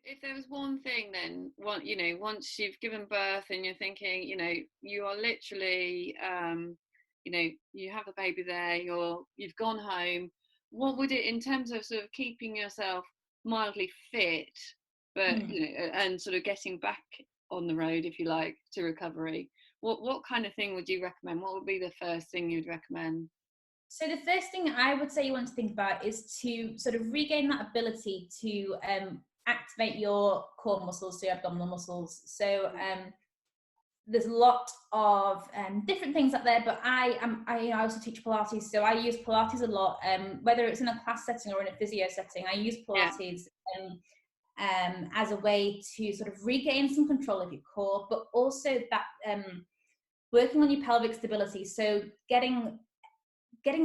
if there was one thing, then once you've given birth and you're thinking, you are literally, you have a baby there, you've gone home. What would it, in terms of sort of keeping yourself mildly fit, but and sort of getting back on the road, if you like, to recovery? What kind of thing would you recommend? What would be the first thing you'd recommend? So the first thing I would say you want to think about is to sort of regain that ability to activate your core muscles, so your abdominal muscles. So there's a lot of different things out there, but I also teach Pilates, so I use Pilates a lot, whether it's in a class setting or in a physio setting. I use Pilates as a way to sort of regain some control of your core, but also that working on your pelvic stability, so getting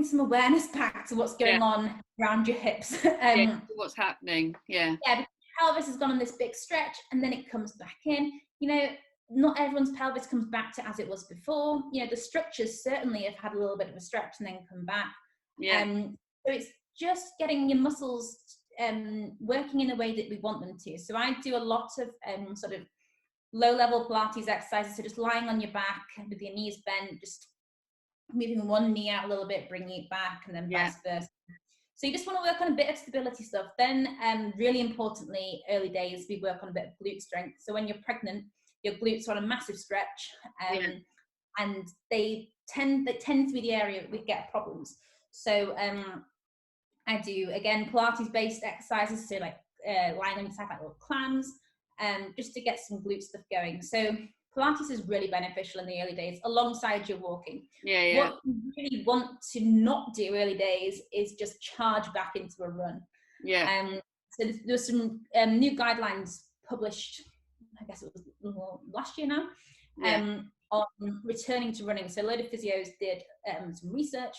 some awareness back to what's going on around your hips. What's happening. Yeah, because pelvis has gone on this big stretch and then it comes back in. Not everyone's pelvis comes back to as it was before. The structures certainly have had a little bit of a stretch and then come back. So it's just getting your muscles working in the way that we want them to. So I do a lot of sort of low-level Pilates exercises, so just lying on your back with your knees bent, just moving one knee out a little bit, bringing it back, and then vice versa. So you just want to work on a bit of stability stuff. Then really importantly, early days, we work on a bit of glute strength. So when you're pregnant, your glutes are on a massive stretch, and they tend to be the area that we get problems. So I do, again, Pilates-based exercises, so like lying on your side like little clams, just to get some glute stuff going. So Pilates is really beneficial in the early days alongside your walking. What you really want to not do early days is just charge back into a run. So there's some new guidelines published, I guess it was last year now, on returning to running. So a load of physios did some research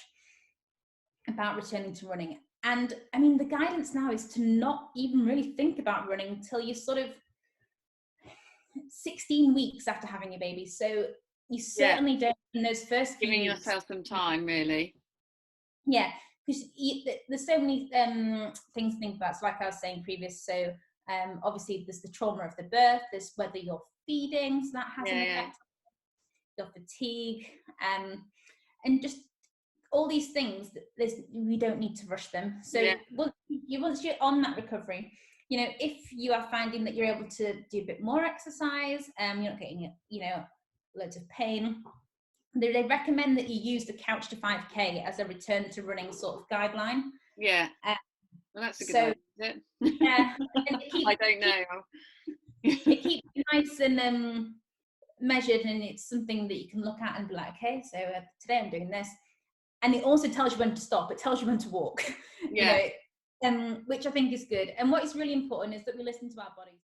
about returning to running. And I mean, the guidance now is to not even really think about running until you're sort of 16 weeks after having your baby. So you certainly don't, in those first few giving weeks, yourself some time, really. Yeah, because there's so many things to think about. So like I was saying previous, so obviously there's the trauma of the birth, there's whether you're feeding, so that has an effect on your fatigue, and just all these things. We don't need to rush them. So once you're on that recovery, if you are finding that you're able to do a bit more exercise, you're not getting loads of pain, they recommend that you use the couch to 5K as a return to running sort of guideline. Well, that's a good idea, is it? Yeah, I don't know. It keeps you nice and measured, and it's something that you can look at and be like, okay, so today I'm doing this, and it also tells you when to stop. It tells you when to walk. Which I think is good. And what is really important is that we listen to our bodies.